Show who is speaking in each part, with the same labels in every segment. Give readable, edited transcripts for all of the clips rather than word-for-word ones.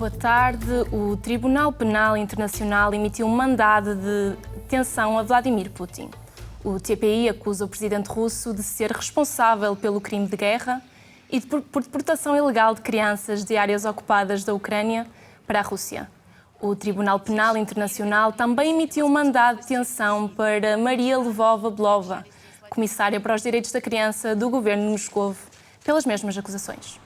Speaker 1: Boa tarde. O Tribunal Penal Internacional emitiu um mandado de detenção a Vladimir Putin. O TPI acusa o presidente russo de ser responsável pelo crime de guerra e por deportação ilegal de crianças de áreas ocupadas da Ucrânia para a Rússia. O Tribunal Penal Internacional também emitiu um mandado de detenção para Maria Lvova-Belova, comissária para os direitos da criança do governo de Moscovo, pelas mesmas acusações.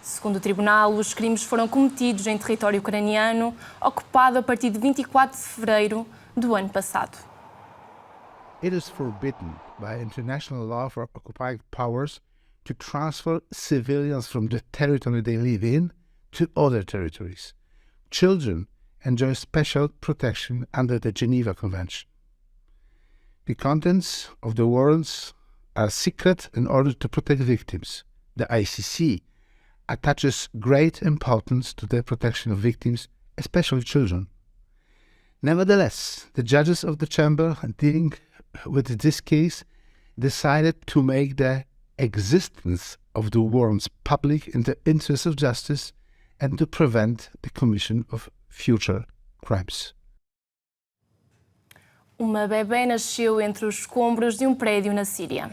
Speaker 1: Segundo o tribunal, os crimes foram cometidos em território ucraniano, ocupado a partir de 24 de fevereiro do ano passado.
Speaker 2: It is forbidden by international law for occupying powers to transfer civilians from the territory they live in to other territories. Children enjoy special protection under the Geneva Convention. The contents of the warrants are secret in order to protect victims. The ICC attaches great importance to the protection of victims, especially children. Nevertheless, the judges of the chamber dealing with this case decided to make the existence of the warrants public in the interest of justice and to prevent the commission of future crimes.
Speaker 1: Uma bebé nasceu entre os escombros de um prédio na Síria.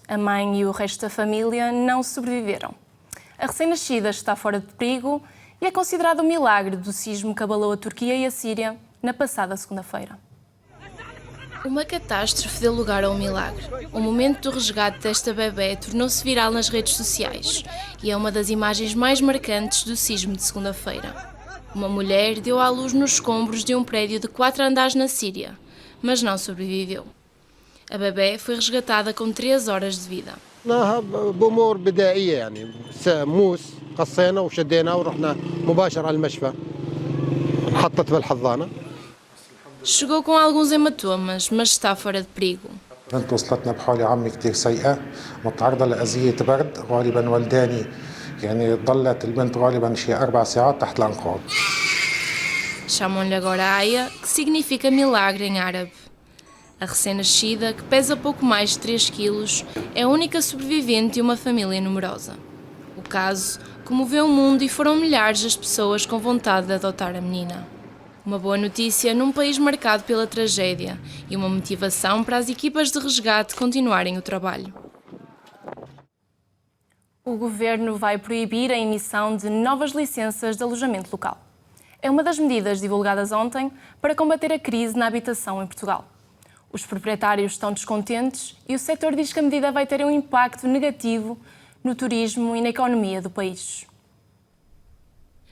Speaker 1: A mãe e o resto da família não sobreviveram. A recém-nascida está fora de perigo e é considerado um milagre do sismo que abalou a Turquia e a Síria na passada segunda-feira. Uma catástrofe deu lugar a um milagre. O momento do resgate desta bebé tornou-se viral nas redes sociais e é uma das imagens mais marcantes do sismo de segunda-feira. Uma mulher deu à luz nos escombros de um prédio de 4 andares na Síria, mas não sobreviveu. A bebé foi resgatada com 3 horas de vida.
Speaker 3: بأمور بدائية يعني موس قصينا وشدينا ورحنا مباشرة على المشفى حطت بالحضانة.
Speaker 1: Chegou com alguns hematomas, mas está fora de perigo.
Speaker 4: بنت وصلتنا بحالة عامة كتير سيئة متعرضة لأذية برد غالبا ولداني يعني ضلت البنت غالبا شي 4 ساعات تحت الأنقاض.
Speaker 1: Chamam-lhe agora Aya, que significa milagre em árabe. A recém-nascida, que pesa pouco mais de 3 quilos, é a única sobrevivente de uma família numerosa. O caso comoveu o mundo e foram milhares as pessoas com vontade de adotar a menina. Uma boa notícia num país marcado pela tragédia e uma motivação para as equipas de resgate continuarem o trabalho. O governo vai proibir a emissão de novas licenças de alojamento local. É uma das medidas divulgadas ontem para combater a crise na habitação em Portugal. Os proprietários estão descontentes e o setor diz que a medida vai ter um impacto negativo no turismo e na economia do país.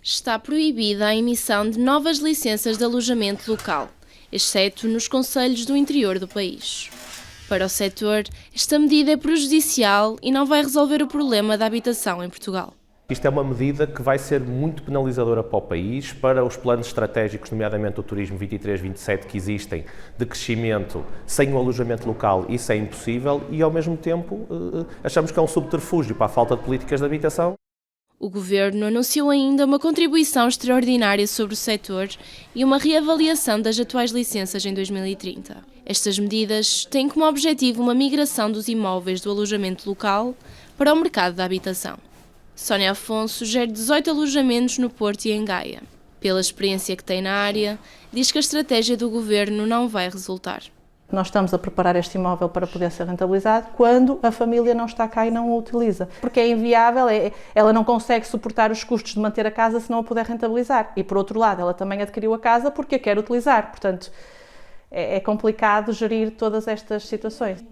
Speaker 1: Está proibida a emissão de novas licenças de alojamento local, exceto nos concelhos do interior do país. Para o setor, esta medida é prejudicial e não vai resolver o problema da habitação em Portugal.
Speaker 5: Isto é uma medida que vai ser muito penalizadora para o país, para os planos estratégicos, nomeadamente o Turismo 23-27, que existem, de crescimento sem o alojamento local. Isso é impossível e, ao mesmo tempo, achamos que é um subterfúgio para a falta de políticas de habitação.
Speaker 1: O governo anunciou ainda uma contribuição extraordinária sobre o setor e uma reavaliação das atuais licenças em 2030. Estas medidas têm como objetivo uma migração dos imóveis do alojamento local para o mercado da habitação. Sónia Afonso gera 18 alojamentos no Porto e em Gaia. Pela experiência que tem na área, diz que a estratégia do governo não vai resultar.
Speaker 6: Nós estamos a preparar este imóvel para poder ser rentabilizado quando a família não está cá e não o utiliza. Porque é inviável, ela não consegue suportar os custos de manter a casa se não a puder rentabilizar. E por outro lado, ela também adquiriu a casa porque a quer utilizar. Portanto, é complicado gerir todas estas situações.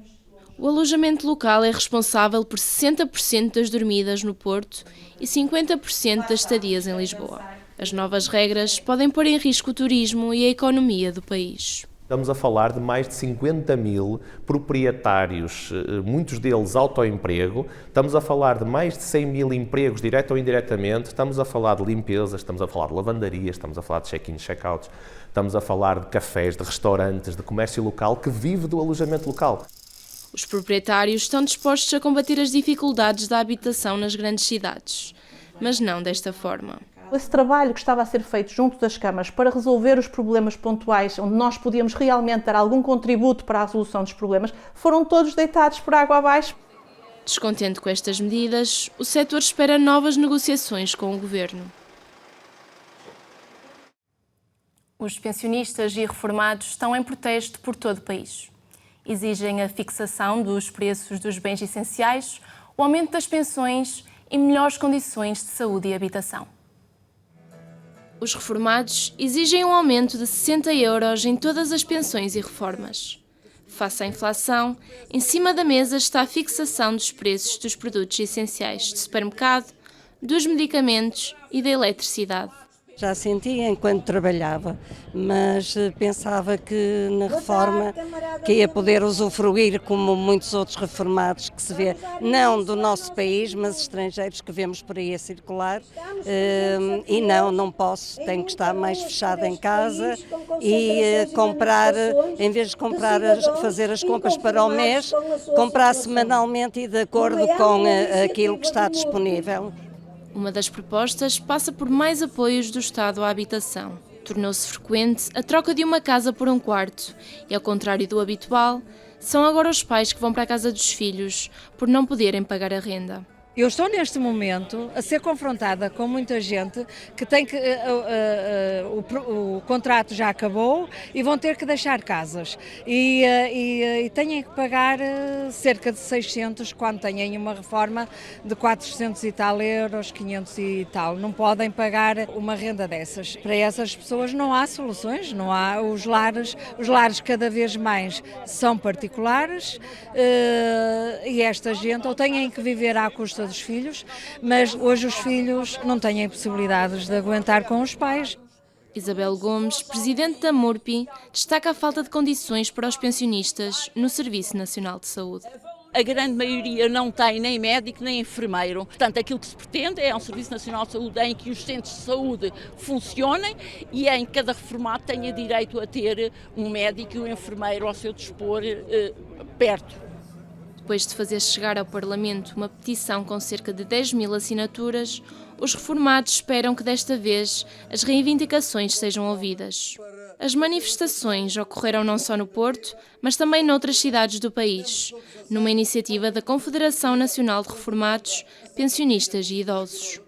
Speaker 1: O alojamento local é responsável por 60% das dormidas no Porto e 50% das estadias em Lisboa. As novas regras podem pôr em risco o turismo e a economia do país.
Speaker 5: Estamos a falar de mais de 50 mil proprietários, muitos deles autoemprego. Estamos a falar de mais de 100 mil empregos, direto ou indiretamente. Estamos a falar de limpezas, estamos a falar de lavandarias, estamos a falar de check-in, check-outs. Estamos a falar de cafés, de restaurantes, de comércio local que vive do alojamento local.
Speaker 1: Os proprietários estão dispostos a combater as dificuldades da habitação nas grandes cidades, mas não desta forma.
Speaker 6: Esse trabalho que estava a ser feito junto das câmaras para resolver os problemas pontuais, onde nós podíamos realmente dar algum contributo para a resolução dos problemas, foram todos deitados por água abaixo.
Speaker 1: Descontente com estas medidas, o setor espera novas negociações com o governo. Os pensionistas e reformados estão em protesto por todo o país. Exigem a fixação dos preços dos bens essenciais, o aumento das pensões e melhores condições de saúde e habitação. Os reformados exigem um aumento de 60 € em todas as pensões e reformas. Face à inflação, em cima da mesa está a fixação dos preços dos produtos essenciais de supermercado, dos medicamentos e da eletricidade.
Speaker 7: Já sentia enquanto trabalhava, mas pensava que na reforma que ia poder usufruir como muitos outros reformados que se vê, não do nosso país, mas estrangeiros que vemos por aí a circular, e não posso, tenho que estar mais fechada em casa e comprar, em vez de comprar, fazer as compras para o mês, comprar semanalmente e de acordo com aquilo que está disponível.
Speaker 1: Uma das propostas passa por mais apoios do Estado à habitação. Tornou-se frequente a troca de uma casa por um quarto e, ao contrário do habitual, são agora os pais que vão para a casa dos filhos por não poderem pagar a renda.
Speaker 8: Eu estou neste momento a ser confrontada com muita gente que tem que o contrato já acabou e vão ter que deixar casas e têm que pagar cerca de 600 quando têm uma reforma de 400 e tal euros, 500 e tal. Não podem pagar uma renda dessas. Para essas pessoas não há soluções, não há os lares cada vez mais são particulares e esta gente ou têm que viver à custa dos filhos, mas hoje os filhos não têm possibilidades de aguentar com os pais.
Speaker 1: Isabel Gomes, presidente da MURPI, destaca a falta de condições para os pensionistas no Serviço Nacional de Saúde.
Speaker 9: A grande maioria não tem nem médico nem enfermeiro. Portanto, aquilo que se pretende é um Serviço Nacional de Saúde em que os centros de saúde funcionem e em que cada reformado tenha direito a ter um médico e um enfermeiro ao seu dispor perto.
Speaker 1: Depois de fazer chegar ao Parlamento uma petição com cerca de 10.000 assinaturas, os reformados esperam que desta vez as reivindicações sejam ouvidas. As manifestações ocorreram não só no Porto, mas também noutras cidades do país, numa iniciativa da Confederação Nacional de Reformados, Pensionistas e Idosos.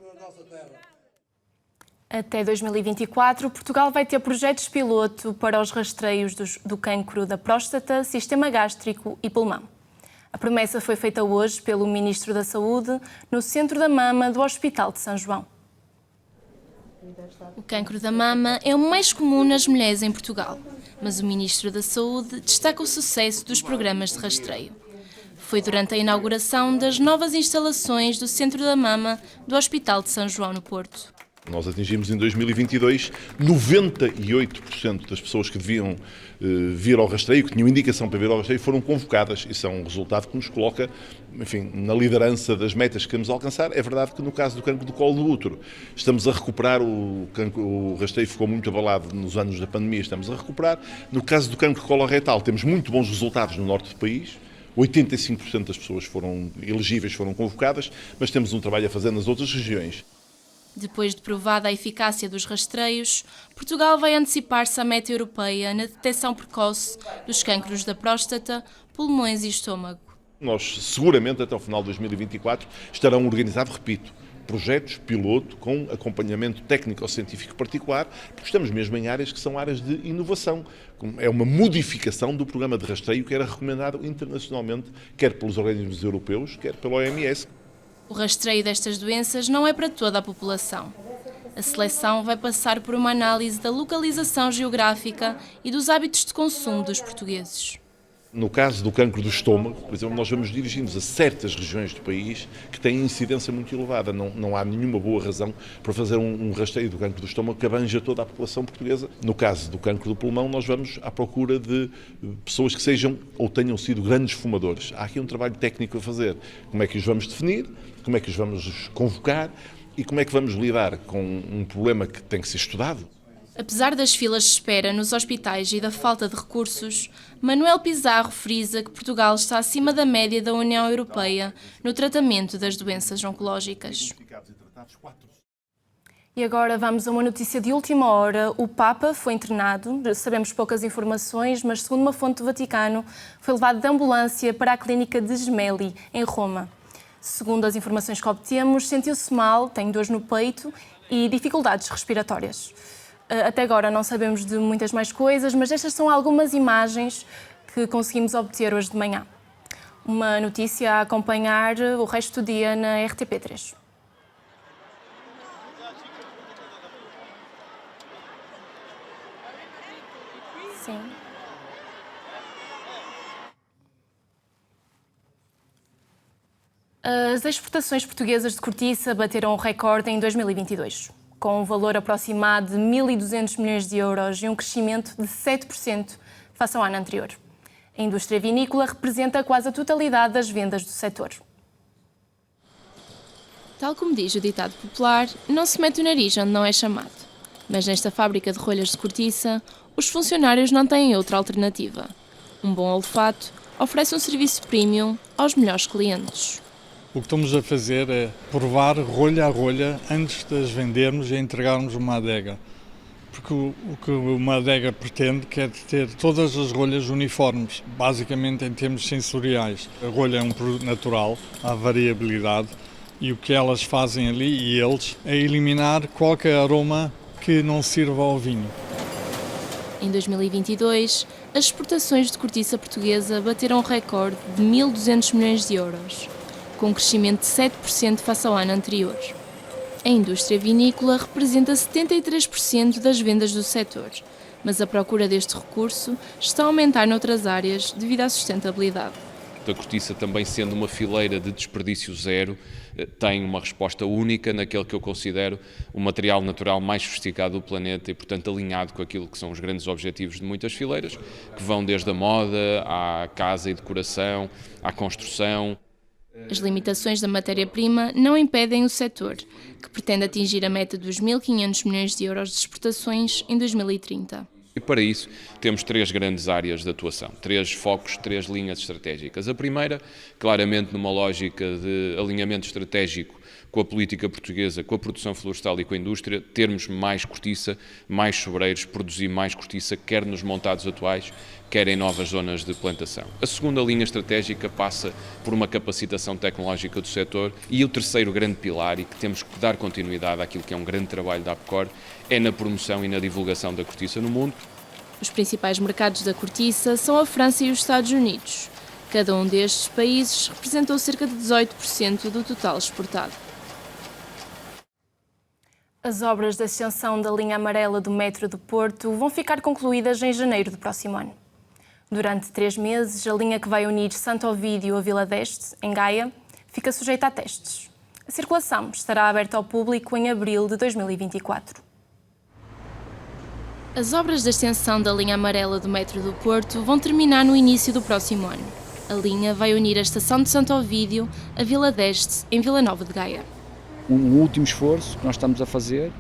Speaker 1: Até 2024, Portugal vai ter projetos piloto para os rastreios do cancro da próstata, sistema gástrico e pulmão. A promessa foi feita hoje pelo Ministro da Saúde no Centro da Mama do Hospital de São João. O cancro da mama é o mais comum nas mulheres em Portugal, mas o Ministro da Saúde destaca o sucesso dos programas de rastreio. Foi durante a inauguração das novas instalações do Centro da Mama do Hospital de São João, no Porto.
Speaker 10: Nós atingimos em 2022 98% das pessoas que deviam vir ao rastreio, que tinham indicação para vir ao rastreio, foram convocadas. Isso é um resultado que nos coloca, enfim, na liderança das metas que queremos alcançar. É verdade que no caso do cancro do colo do útero estamos a recuperar, o rastreio ficou muito abalado nos anos da pandemia, estamos a recuperar. No caso do cancro coloretal temos muito bons resultados no norte do país. 85% das pessoas foram elegíveis, foram convocadas, mas temos um trabalho a fazer nas outras regiões.
Speaker 1: Depois de provada a eficácia dos rastreios, Portugal vai antecipar-se à meta europeia na detecção precoce dos cancros da próstata, pulmões e estômago.
Speaker 10: Nós, seguramente, até o final de 2024, estarão organizados, repito, projetos piloto com acompanhamento técnico-científico particular, porque estamos mesmo em áreas que são áreas de inovação. É uma modificação do programa de rastreio que era recomendado internacionalmente, quer pelos organismos europeus, quer pela OMS.
Speaker 1: O rastreio destas doenças não é para toda a população. A seleção vai passar por uma análise da localização geográfica e dos hábitos de consumo dos portugueses.
Speaker 10: No caso do cancro do estômago, por exemplo, nós vamos dirigir-nos a certas regiões do país que têm incidência muito elevada. Não há nenhuma boa razão para fazer um rastreio do cancro do estômago que abanja toda a população portuguesa. No caso do cancro do pulmão, nós vamos à procura de pessoas que sejam ou tenham sido grandes fumadores. Há aqui um trabalho técnico a fazer. Como é que os vamos definir, como é que os vamos convocar e como é que vamos lidar com um problema que tem que ser estudado.
Speaker 1: Apesar das filas de espera nos hospitais e da falta de recursos, Manuel Pizarro frisa que Portugal está acima da média da União Europeia no tratamento das doenças oncológicas. E agora vamos a uma notícia de última hora. O Papa foi internado, sabemos poucas informações, mas segundo uma fonte do Vaticano, foi levado de ambulância para a clínica de Gemelli, em Roma. Segundo as informações que obtemos, sentiu-se mal, tem dores no peito e dificuldades respiratórias. Até agora não sabemos de muitas mais coisas, mas estas são algumas imagens que conseguimos obter hoje de manhã. Uma notícia a acompanhar o resto do dia na RTP3. Sim. As exportações portuguesas de cortiça bateram o recorde em 2022, com um valor aproximado de 1.200 milhões de euros e um crescimento de 7% face ao ano anterior. A indústria vinícola representa quase a totalidade das vendas do setor. Tal como diz o ditado popular, não se mete o nariz onde não é chamado. Mas nesta fábrica de rolhas de cortiça, os funcionários não têm outra alternativa. Um bom olfato oferece um serviço premium aos melhores clientes.
Speaker 11: O que estamos a fazer é provar rolha a rolha antes de as vendermos e entregarmos uma adega. Porque o que uma adega pretende é ter todas as rolhas uniformes, basicamente em termos sensoriais. A rolha é um produto natural, há variabilidade, e o que elas fazem ali, e eles, é eliminar qualquer aroma que não sirva ao vinho.
Speaker 1: Em 2022, as exportações de cortiça portuguesa bateram um recorde de 1.200 milhões de euros, com um crescimento de 7% face ao ano anterior. A indústria vinícola representa 73% das vendas do setor, mas a procura deste recurso está a aumentar noutras áreas devido à sustentabilidade.
Speaker 12: A cortiça, também sendo uma fileira de desperdício zero, tem uma resposta única naquele que eu considero o material natural mais sofisticado do planeta e, portanto, alinhado com aquilo que são os grandes objetivos de muitas fileiras, que vão desde a moda, à casa e decoração, à construção.
Speaker 1: As limitações da matéria-prima não impedem o setor, que pretende atingir a meta dos 1.500 milhões de euros de exportações em 2030.
Speaker 12: E para isso temos 3 grandes áreas de atuação, 3 focos, 3 linhas estratégicas. A primeira, claramente numa lógica de alinhamento estratégico com a política portuguesa, com a produção florestal e com a indústria, termos mais cortiça, mais sobreiros, produzir mais cortiça, quer nos montados atuais, quer em novas zonas de plantação. A segunda linha estratégica passa por uma capacitação tecnológica do setor e o terceiro grande pilar, e que temos que dar continuidade àquilo que é um grande trabalho da APCOR, é na promoção e na divulgação da cortiça no mundo.
Speaker 1: Os principais mercados da cortiça são a França e os Estados Unidos. Cada um destes países representou cerca de 18% do total exportado. As obras de extensão da linha amarela do metro do Porto vão ficar concluídas em janeiro do próximo ano. Durante 3 meses, a linha que vai unir Santo Ovídio a Vila d'Este, em Gaia, fica sujeita a testes. A circulação estará aberta ao público em abril de 2024. As obras de extensão da linha amarela do metro do Porto vão terminar no início do próximo ano. A linha vai unir a estação de Santo Ovídio a Vila d'Este, em Vila Nova de Gaia.
Speaker 13: Um último esforço que nós estamos a fazer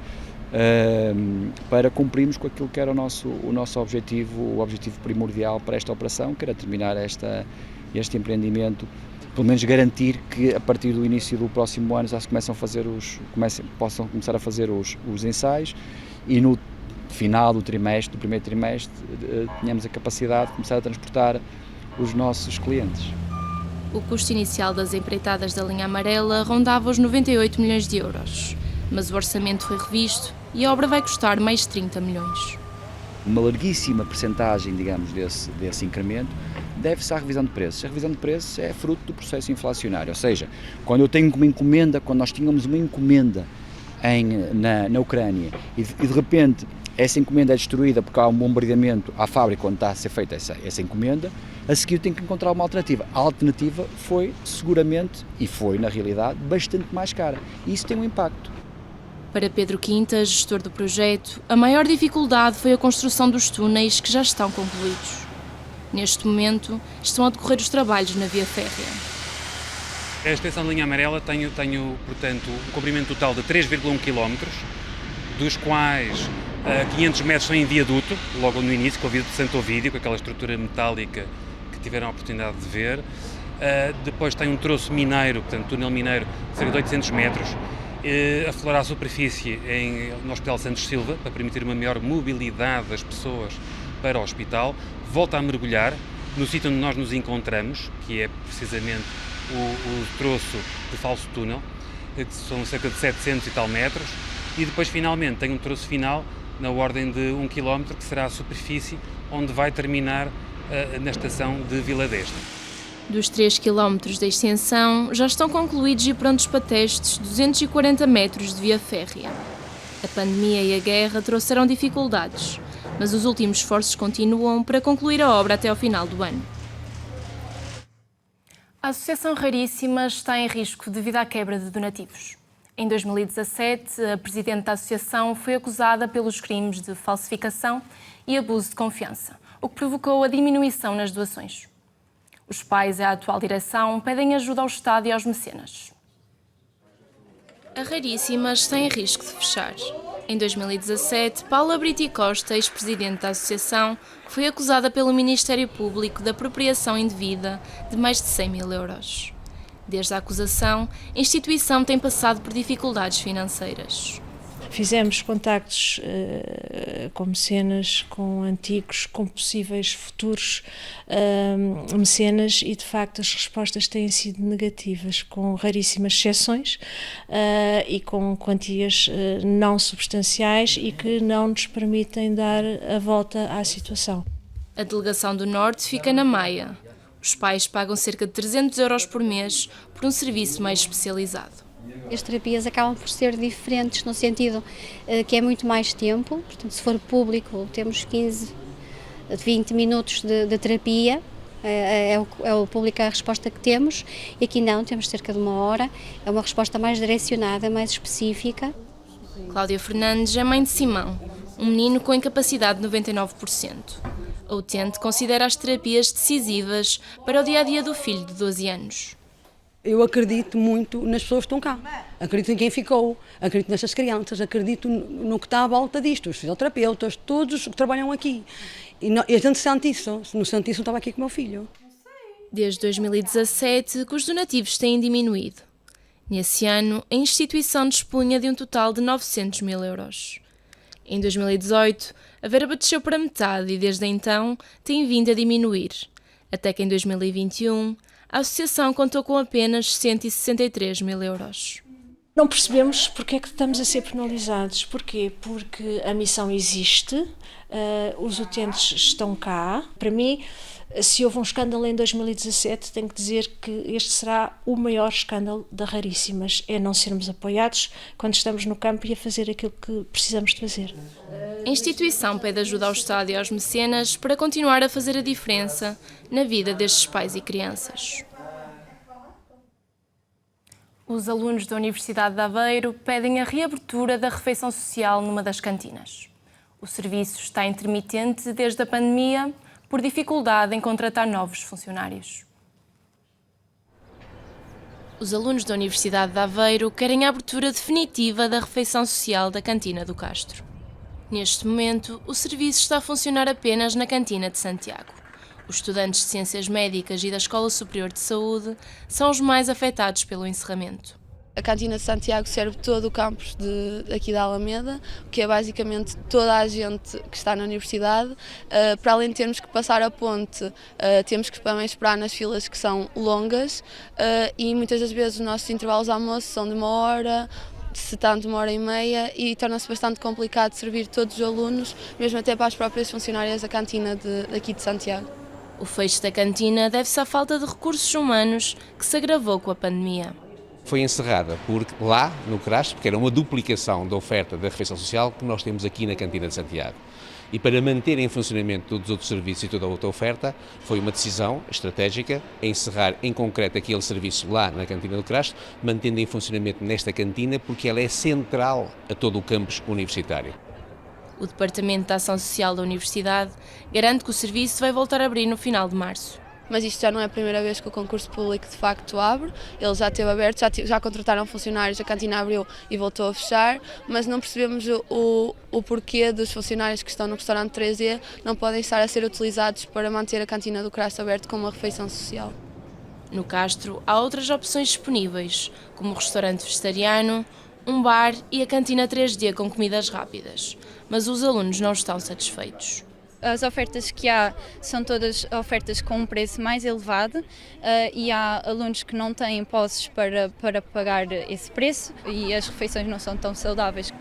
Speaker 13: para cumprirmos com aquilo que era o nosso objetivo, o objetivo primordial para esta operação, que era terminar este empreendimento, pelo menos garantir que a partir do início do próximo ano já se possam começar a fazer os ensaios e no final do primeiro trimestre, tenhamos a capacidade de começar a transportar os nossos clientes.
Speaker 1: O custo inicial das empreitadas da linha amarela rondava os 98 milhões de euros, mas o orçamento foi revisto e a obra vai custar mais de 30 milhões.
Speaker 13: Uma larguíssima percentagem, digamos, desse incremento deve-se à revisão de preços. A revisão de preços é fruto do processo inflacionário, ou seja, quando nós tínhamos uma encomenda na Ucrânia e de repente essa encomenda é destruída porque há um bombardeamento à fábrica onde está a ser feita essa encomenda, a seguir tem que encontrar uma alternativa. A alternativa foi seguramente, e foi na realidade, bastante mais cara. E isso tem um impacto.
Speaker 1: Para Pedro Quintas, gestor do projeto, a maior dificuldade foi a construção dos túneis que já estão concluídos. Neste momento, estão a decorrer os trabalhos na via férrea.
Speaker 14: A extensão da linha amarela tem, portanto, um comprimento total de 3,1 km, dos quais 500 metros são em viaduto, logo no início, com o viaduto de Santo Ovídio, com aquela estrutura metálica que tiveram a oportunidade de ver. Depois tem um troço mineiro, portanto, túnel mineiro, de cerca de 800 metros, aflorar a superfície no Hospital Santos Silva, para permitir uma maior mobilidade das pessoas para o hospital. Volta a mergulhar no sítio onde nós nos encontramos, que é precisamente o troço de falso túnel, que são cerca de 700 e tal metros, e depois finalmente tem um troço final na ordem de 1 km, que será a superfície onde vai terminar na estação de Vila d'Este.
Speaker 1: Dos 3 km de extensão, já estão concluídos e prontos para testes 240 metros de via férrea. A pandemia e a guerra trouxeram dificuldades, mas os últimos esforços continuam para concluir a obra até ao final do ano. A Associação Raríssimas está em risco devido à quebra de donativos. Em 2017, a presidente da associação foi acusada pelos crimes de falsificação e abuso de confiança, o que provocou a diminuição nas doações. Os pais e a atual direção pedem ajuda ao Estado e aos mecenas. A Raríssimas está em risco de fechar. Em 2017, Paula Brito Costa, ex-presidente da associação, foi acusada pelo Ministério Público de apropriação indevida de mais de 100 mil euros. Desde a acusação, a instituição tem passado por dificuldades financeiras.
Speaker 15: Fizemos contactos com mecenas, com antigos, com possíveis futuros mecenas e, de facto, as respostas têm sido negativas, com raríssimas exceções e com quantias não substanciais e que não nos permitem dar a volta à situação.
Speaker 1: A Delegação do Norte fica na Maia. Os pais pagam cerca de 300 euros por mês por um serviço mais especializado.
Speaker 16: As terapias acabam por ser diferentes no sentido que é muito mais tempo, portanto, se for público temos 15, 20 minutos de terapia, é o público a resposta que temos, e aqui não, temos cerca de 1 hora, é uma resposta mais direcionada, mais específica.
Speaker 1: Cláudia Fernandes é mãe de Simão, um menino com incapacidade de 99%. A utente considera as terapias decisivas para o dia-a-dia do filho de 12 anos.
Speaker 17: Eu acredito muito nas pessoas que estão cá, acredito em quem ficou, acredito nestas crianças, acredito no que está à volta disto, os fisioterapeutas, todos que trabalham aqui. E a gente sente isso, se não sente isso, eu estava aqui com o meu filho.
Speaker 1: Desde 2017 que os donativos têm diminuído. Nesse ano, a instituição dispunha de um total de 900 mil euros. Em 2018, a verba desceu para metade e desde então tem vindo a diminuir, até que em 2021 a associação contou com apenas 163 mil euros.
Speaker 15: Não percebemos porque é que estamos a ser penalizados. Porquê? Porque a missão existe, os utentes estão cá. Para mim, se houve um escândalo em 2017, tenho que dizer que este será o maior escândalo da Raríssimas. É não sermos apoiados quando estamos no campo e a fazer aquilo que precisamos de fazer.
Speaker 1: A instituição pede ajuda ao Estado e aos mecenas para continuar a fazer a diferença na vida destes pais e crianças. Os alunos da Universidade de Aveiro pedem a reabertura da refeição social numa das cantinas. O serviço está intermitente desde a pandemia, por dificuldade em contratar novos funcionários. Os alunos da Universidade de Aveiro querem a abertura definitiva da refeição social da cantina do Castro. Neste momento, o serviço está a funcionar apenas na cantina de Santiago. Os estudantes de Ciências Médicas e da Escola Superior de Saúde são os mais afetados pelo encerramento.
Speaker 18: A cantina de Santiago serve todo o campus aqui da Alameda, que é basicamente toda a gente que está na universidade. Para além de termos que passar a ponte, temos que também esperar nas filas que são longas e muitas das vezes os nossos intervalos de almoço são de 1 hora, se tanto 1h30, e torna-se bastante complicado servir todos os alunos, mesmo até para as próprias funcionárias da cantina daqui de Santiago.
Speaker 1: O fecho da cantina deve-se à falta de recursos humanos que se agravou com a pandemia.
Speaker 19: Foi encerrada porque lá no CRAS, porque era uma duplicação da oferta da refeição social que nós temos aqui na cantina de Santiago. E para manter em funcionamento todos os outros serviços e toda a outra oferta, foi uma decisão estratégica encerrar em concreto aquele serviço lá na cantina do CRAS, mantendo em funcionamento nesta cantina porque ela é central a todo o campus universitário.
Speaker 1: O Departamento de Ação Social da Universidade garante que o serviço vai voltar a abrir no final de março.
Speaker 18: Mas isto já não é a primeira vez que o concurso público de facto abre, ele já esteve aberto, já contrataram funcionários, a cantina abriu e voltou a fechar, mas não percebemos o porquê dos funcionários que estão no restaurante 3E não podem estar a ser utilizados para manter a cantina do CRAS aberta como uma refeição social.
Speaker 1: No Castro há outras opções disponíveis, como o restaurante vegetariano, um bar e a cantina 3D com comidas rápidas, mas os alunos não estão satisfeitos.
Speaker 20: As ofertas que há são todas ofertas com um preço mais elevado e há alunos que não têm posses para pagar esse preço e as refeições não são tão saudáveis.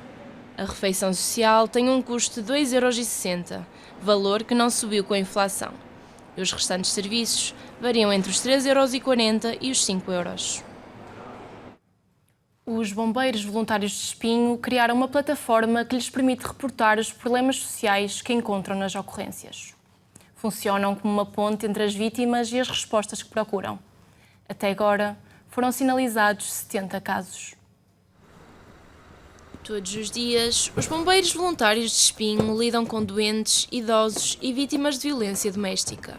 Speaker 1: A refeição social tem um custo de 2,60€, valor que não subiu com a inflação. E os restantes serviços variam entre os 3,40€ e os 5€. Os bombeiros voluntários de Espinho criaram uma plataforma que lhes permite reportar os problemas sociais que encontram nas ocorrências. Funcionam como uma ponte entre as vítimas e as respostas que procuram. Até agora, foram sinalizados 70 casos. Todos os dias, os bombeiros voluntários de Espinho lidam com doentes, idosos e vítimas de violência doméstica.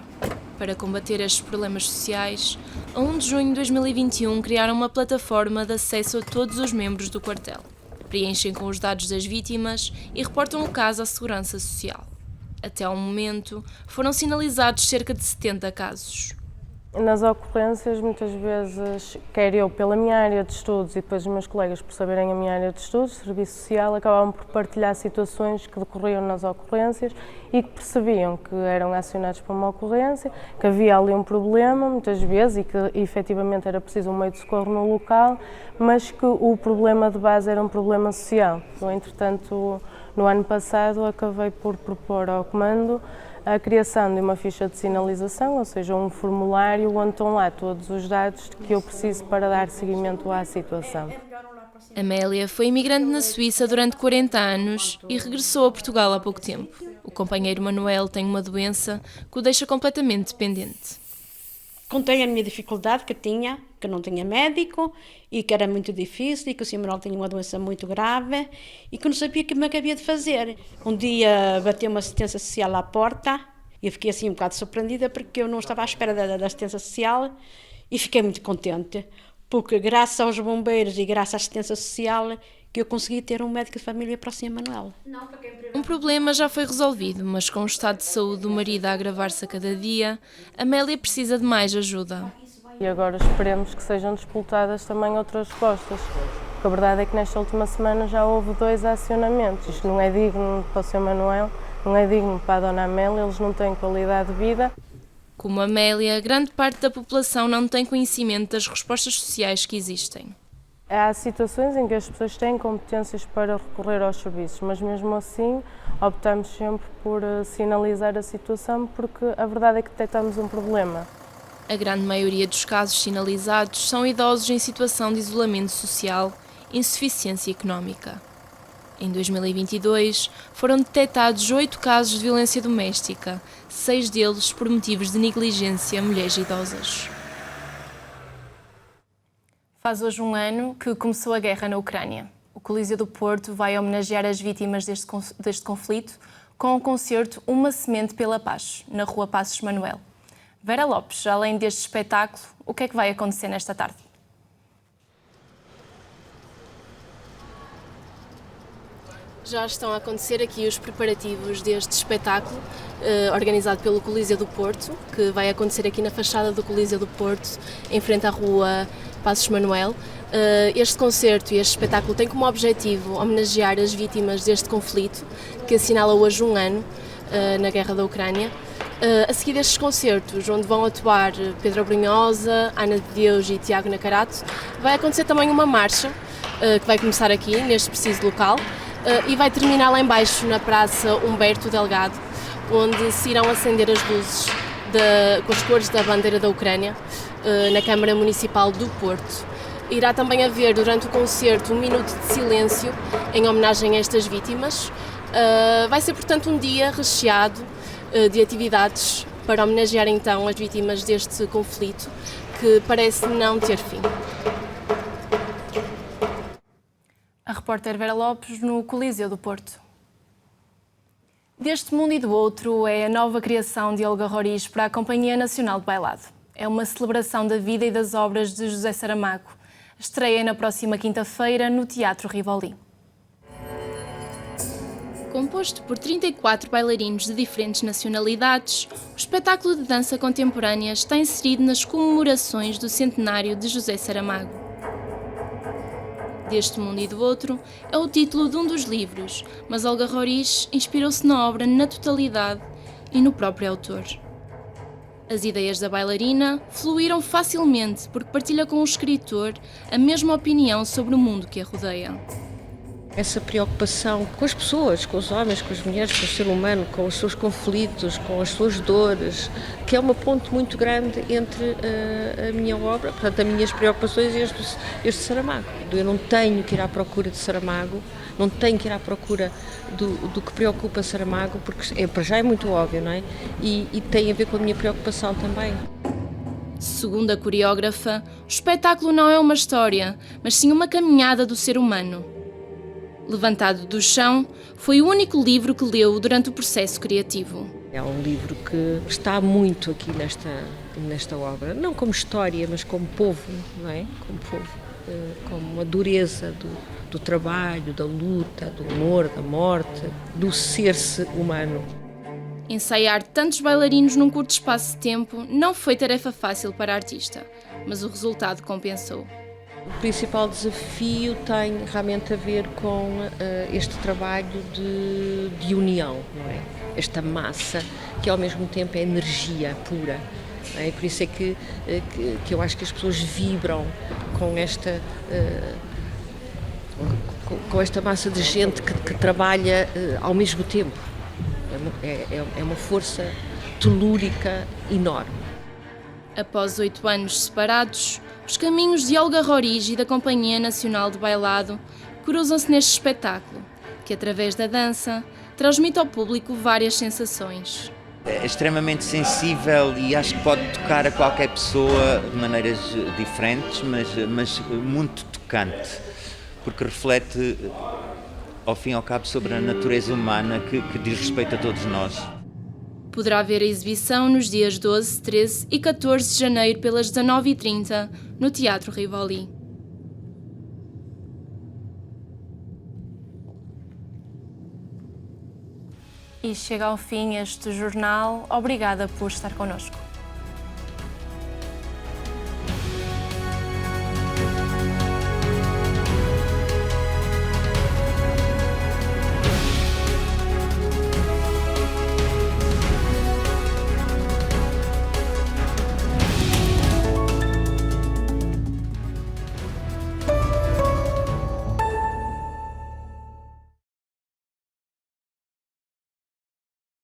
Speaker 1: Para combater estes problemas sociais, a 1 de junho de 2021 criaram uma plataforma de acesso a todos os membros do quartel. Preenchem com os dados das vítimas e reportam o caso à Segurança Social. Até ao momento, foram sinalizados cerca de 70 casos.
Speaker 21: Nas ocorrências, muitas vezes, quer eu pela minha área de estudos e depois os meus colegas por saberem a minha área de estudos, Serviço Social, acabavam por partilhar situações que decorriam nas ocorrências e que percebiam que eram acionados para uma ocorrência, que havia ali um problema, muitas vezes, e que efetivamente era preciso um meio de socorro no local, mas que o problema de base era um problema social. No entretanto, no ano passado, acabei por propor ao comando a criação de uma ficha de sinalização, ou seja, um formulário onde estão lá todos os dados que eu preciso para dar seguimento à situação.
Speaker 1: Amélia foi imigrante na Suíça durante 40 anos e regressou a Portugal há pouco tempo. O companheiro Manuel tem uma doença que o deixa completamente dependente.
Speaker 22: Contei a minha dificuldade que tinha, que não tinha médico e que era muito difícil e que o Sr. Manuel tinha uma doença muito grave e que não sabia o que me havia de fazer. Um dia bateu uma assistência social à porta e eu fiquei assim um bocado surpreendida porque eu não estava à espera da assistência social e fiquei muito contente porque graças aos bombeiros e graças à assistência social que eu consegui ter um médico de família para o Sr. Manuel.
Speaker 1: Um problema já foi resolvido, mas com o estado de saúde do marido a agravar-se a cada dia, Amélia precisa de mais ajuda.
Speaker 21: E agora esperemos que sejam disputadas também outras respostas, porque a verdade é que nesta última semana já houve 2 acionamentos. Isto não é digno para o Sr. Manuel, não é digno para a Dona Amélia, eles não têm qualidade de vida.
Speaker 1: Como Amélia, grande parte da população não tem conhecimento das respostas sociais que existem.
Speaker 21: Há situações em que as pessoas têm competências para recorrer aos serviços, mas mesmo assim optamos sempre por sinalizar a situação porque a verdade é que detectamos um problema.
Speaker 1: A grande maioria dos casos sinalizados são idosos em situação de isolamento social e insuficiência económica. Em 2022, foram detectados 8 casos de violência doméstica, 6 deles por motivos de negligência a mulheres idosas. Faz hoje um ano que começou a guerra na Ucrânia. O Coliseu do Porto vai homenagear as vítimas deste conflito com o concerto Uma Semente pela Paz, na Rua Passos Manuel. Vera Lopes, além deste espetáculo, o que é que vai acontecer nesta tarde? Já estão a acontecer aqui os preparativos deste espetáculo, organizado pelo Coliseu do Porto, que vai acontecer aqui na fachada do Coliseu do Porto, em frente à Rua Passos Manuel. Este concerto e este espetáculo têm como objetivo homenagear as vítimas deste conflito, que assinala hoje um ano na guerra da Ucrânia. A seguir destes concertos, onde vão atuar Pedro Brunhosa, Ana de Deus e Tiago Nacarato, vai acontecer também uma marcha, que vai começar aqui, neste preciso local, e vai terminar lá embaixo, na Praça Humberto Delgado, onde se irão acender as luzes com as cores da bandeira da Ucrânia, na Câmara Municipal do Porto. Irá também haver, durante o concerto, 1 minuto de silêncio em homenagem a estas vítimas. Vai ser, portanto, um dia recheado de atividades para homenagear, então, as vítimas deste conflito, que parece não ter fim. A repórter Vera Lopes, no Coliseu do Porto. Deste Mundo e do Outro é a nova criação de Olga Roriz para a Companhia Nacional de Bailado. É uma celebração da vida e das obras de José Saramago. Estreia na próxima quinta-feira no Teatro Rivoli. Composto por 34 bailarinos de diferentes nacionalidades, o espetáculo de dança contemporânea está inserido nas comemorações do centenário de José Saramago. Deste Mundo e do Outro é o título de um dos livros, mas Olga Roriz inspirou-se na obra na totalidade e no próprio autor. As ideias da bailarina fluíram facilmente porque partilha com o escritor a mesma opinião sobre o mundo que a rodeia.
Speaker 2: Essa preocupação com as pessoas, com os homens, com as mulheres, com o ser humano, com os seus conflitos, com as suas dores, que é uma ponte muito grande entre a minha obra, portanto, as minhas preocupações e este Saramago. Eu não tenho que ir à procura de Saramago, não tenho que ir à procura do que preocupa Saramago, porque para já é muito óbvio, não é? E tem a ver com a minha preocupação também.
Speaker 1: Segundo a coreógrafa, o espetáculo não é uma história, mas sim uma caminhada do ser humano. Levantado do chão, foi o único livro que leu durante o processo criativo.
Speaker 2: É um livro que está muito aqui nesta obra, não como história, mas como povo, não é? Como povo, como a dureza do trabalho, da luta, do amor, da morte, do ser-se humano.
Speaker 1: Ensaiar tantos bailarinos num curto espaço de tempo não foi tarefa fácil para a artista, mas o resultado compensou.
Speaker 2: O principal desafio tem realmente a ver com este trabalho de união, não é? Esta massa que ao mesmo tempo é energia pura. Não é? Por isso é que eu acho que as pessoas vibram com esta massa de gente que trabalha ao mesmo tempo. É uma força telúrica enorme.
Speaker 1: Após 8 anos separados, os caminhos de Olga Roriz e da Companhia Nacional de Bailado cruzam-se neste espetáculo, que através da dança transmite ao público várias sensações.
Speaker 3: É extremamente sensível e acho que pode tocar a qualquer pessoa de maneiras diferentes, mas muito tocante, porque reflete, ao fim e ao cabo, sobre a natureza humana que diz respeito a todos nós.
Speaker 1: Poderá ver a exibição nos dias 12, 13 e 14 de janeiro pelas 19h30 no Teatro Rivoli. E chega ao fim este jornal. Obrigada por estar connosco.